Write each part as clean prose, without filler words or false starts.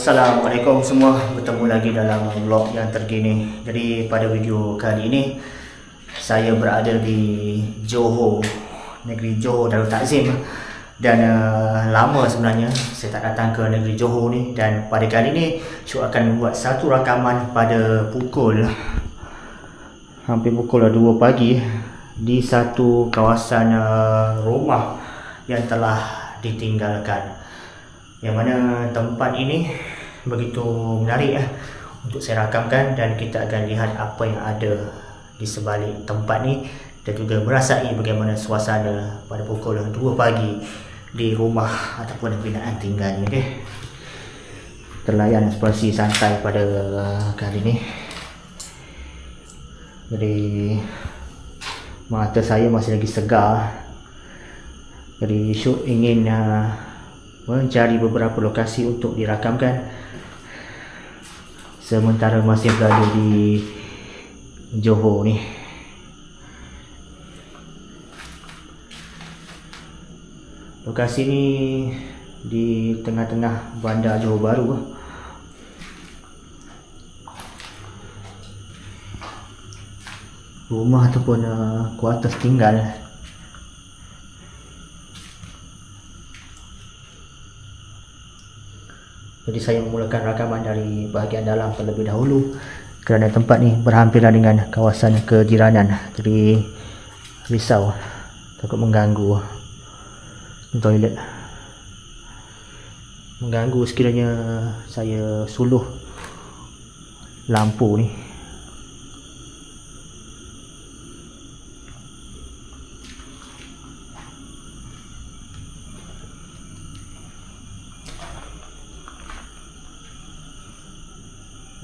Assalamualaikum semua, bertemu lagi dalam vlog yang terkini. Jadi pada video kali ini saya berada di Johor, negeri Johor Darul Takzim. Dan lama sebenarnya saya tak datang ke negeri Johor ni. Dan pada kali ini Syuk akan membuat satu rakaman pada hampir pukul 2 pagi di satu kawasan rumah yang telah ditinggalkan. Yang mana tempat ini begitu menarik untuk saya rakamkan, dan kita akan lihat apa yang ada di sebalik tempat ni dan juga merasai bagaimana suasana pada pukul 2 pagi di rumah ataupun binaan tinggal ni. Okay? Terlayan ekspresi santai pada kali ni. Jadi mata saya masih lagi segar. Jadi Syuk ingin mencari beberapa lokasi untuk dirakamkan sementara masih berada di Johor ni. Lokasi ni di tengah-tengah bandar Johor Bahru. Rumah ataupun kuartus tinggal. Jadi saya memulakan rakaman dari bahagian dalam terlebih dahulu kerana tempat ni berhampiran dengan kawasan kejiranan. Jadi risau takut mengganggu toilet, mengganggu sekiranya saya suluh lampu ni.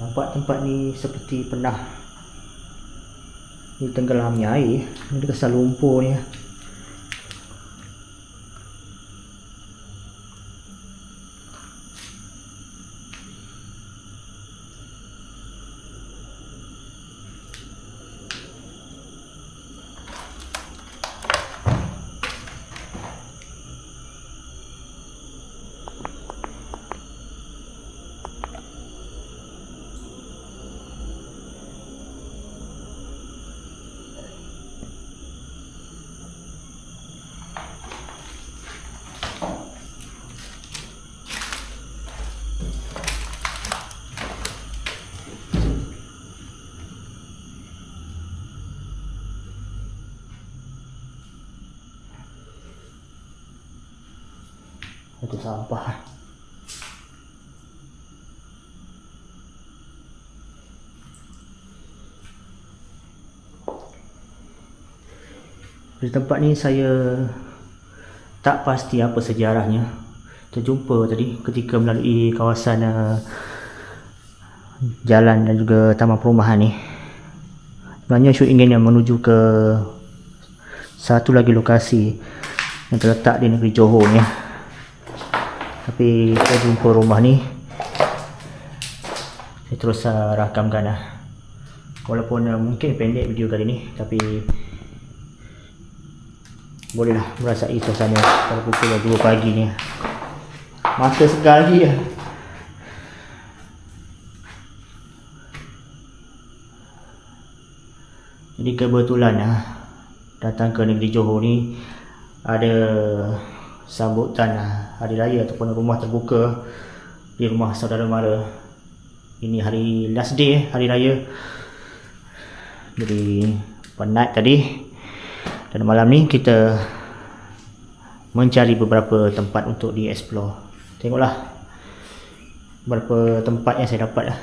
Nampak tempat ni seperti pernah ditenggelamnya air. Ini kesal lumpur ni. Itu sampah. Di tempat ni saya tak pasti apa sejarahnya. Terjumpa tadi ketika melalui kawasan jalan dan juga taman perumahan ni. Sebenarnya Syuk ingin menuju ke satu lagi lokasi yang terletak di negeri Johor ni. Tapi saya jumpa rumah ni, saya terus rakamkan walaupun mungkin pendek video kali ni, tapi bolehlah merasai suasana pada pukul 2 pagi ni. Mata segar lagi . Jadi kebetulan datang ke negeri Johor ni ada sambutan hari raya ataupun rumah terbuka di rumah saudara mara. Ini hari last day hari raya. Jadi penat tadi, dan malam ni kita mencari beberapa tempat untuk dieksplor. Tengoklah beberapa tempat yang saya dapat .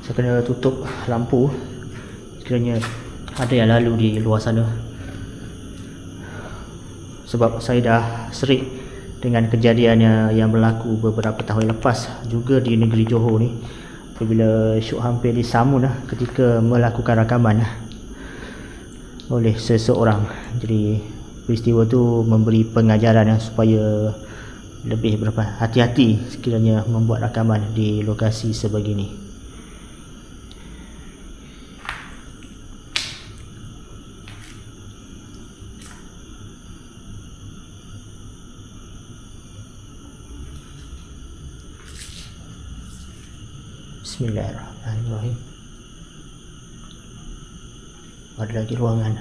Saya kena tutup lampu sekiranya ada yang lalu di luar sana, sebab saya dah serik dengan kejadian yang berlaku beberapa tahun lepas juga di negeri Johor ni, apabila Syuk hampir disamun ketika melakukan rakaman oleh seseorang. Jadi peristiwa tu memberi pengajaran supaya lebih hati-hati sekiranya membuat rakaman di lokasi sebegini. Bismillahirrahmanirrahim. Ada lagi ruangan.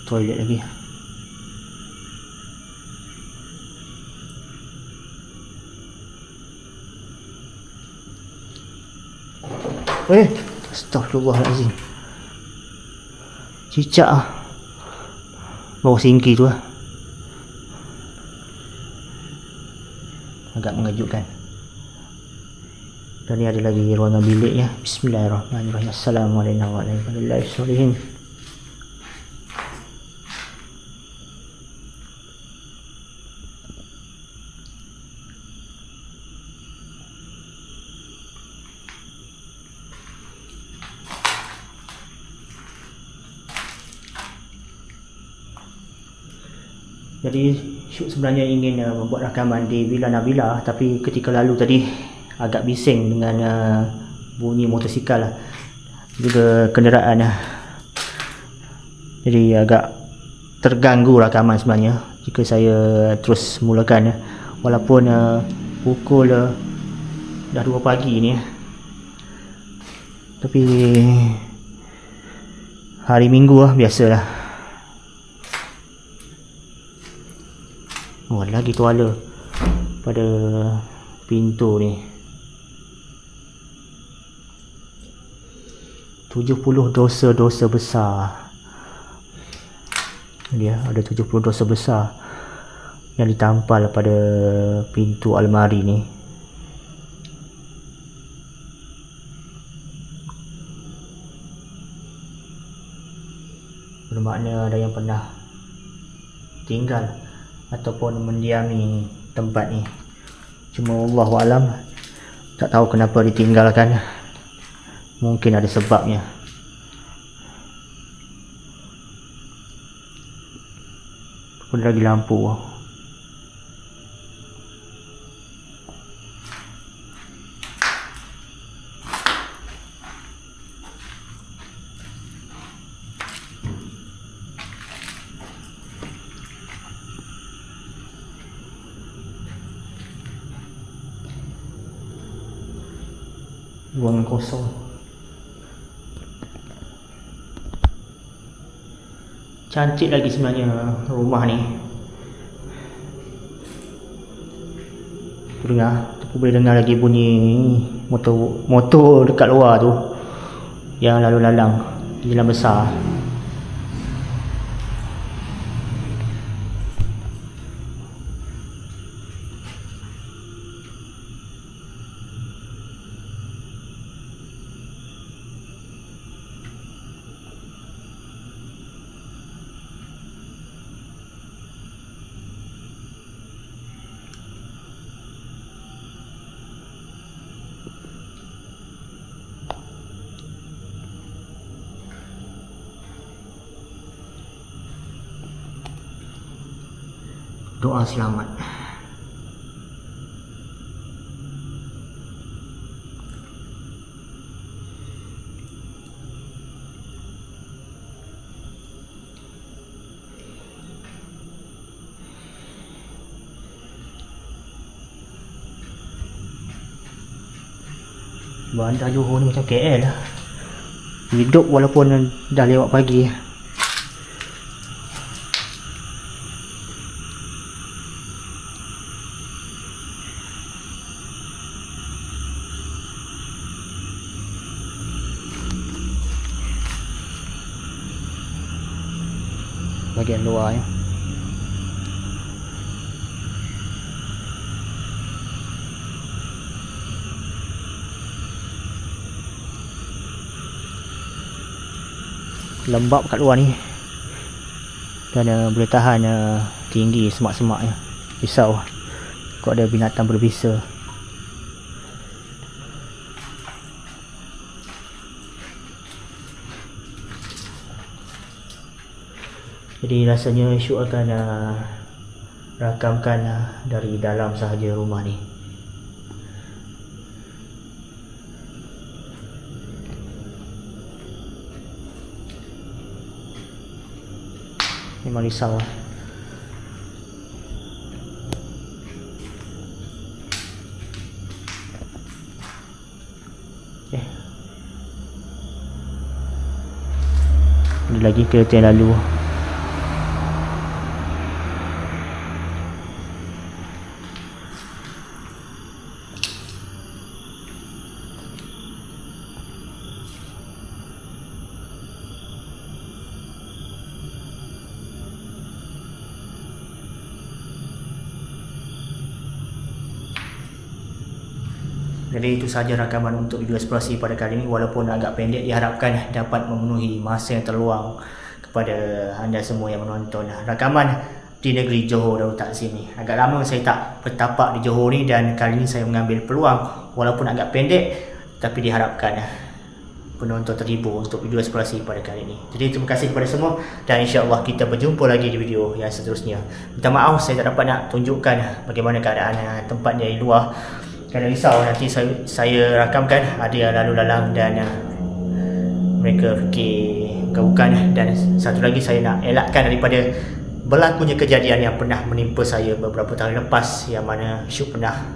Toilet lagi. Astaghfirullahalazim. Cicak bawah singki tu agak mengejutkan. Dan ni ada lagi ruangan bilik ya. Bismillahirrahmanirrahim. Assalamualaikum warahmatullahi wabarakatuh. Jadi Syuk sebenarnya ingin membuat rakaman di Villa Nabila, tapi ketika lalu tadi agak bising dengan bunyi motosikal juga kenderaan. Jadi agak terganggu rakaman sebenarnya jika saya terus mulakan, walaupun pukul dah 2 pagi ni, tapi hari Minggu biasalah. Lagi tuala pada pintu ni. 70 dosa-dosa besar. Dia ada 70 dosa besar yang ditampal pada pintu almari ni. Bermakna ada yang pernah tinggal ataupun mendiami tempat ni. Cuma Allahualam, tak tahu kenapa ditinggalkan. Mungkin ada sebabnya. Pun lagi lampu. Ruangan kosong. Cantik lagi sebenarnya rumah ni. Tu boleh dengar lagi bunyi motor dekat luar tu yang lalu lalang di jalan besar. Doa selamat. Bandar Johor ni macam KL lah. Hidup walaupun dah lewat pagi. Bagian luar ya. lembab kat luar ni. Dan boleh tahan tinggi semak-semak ya. Risau kalau ada binatang berbisa. Jadi rasanya Syuk akan rakamkan dari dalam sahaja rumah ni. Memang risau okay. Ada lagi kereta yang lalu. Jadi itu sahaja rakaman untuk video eksplorasi pada kali ini. Walaupun agak pendek, diharapkan dapat memenuhi masa yang terluang kepada anda semua yang menonton rakaman di negeri Johor Darul Takzim ni. Agak lama saya tak bertapak di Johor ni dan kali ini saya mengambil peluang walaupun agak pendek, tapi diharapkan penonton terhibur untuk video eksplorasi pada kali ini. Jadi terima kasih kepada semua dan insya-Allah kita berjumpa lagi di video yang seterusnya. Minta maaf saya tak dapat nak tunjukkan bagaimana keadaan tempatnya di luar. Kerana risau nanti saya rakamkan ada yang lalu lalang dan mereka fikir bukan. Dan satu lagi saya nak elakkan daripada berlakunya kejadian yang pernah menimpa saya beberapa tahun lepas, yang mana Syuk pernah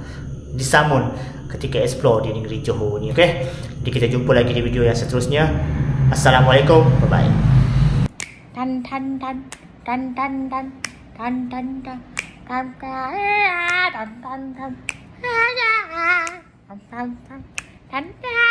disamun ketika explore di negeri Johor ni. Okay? Jadi kita jumpa lagi di video yang seterusnya. Assalamualaikum, bye bye. Tan tan tan tan tan tan tan tan tan tan tan tan tan tan tan tan tan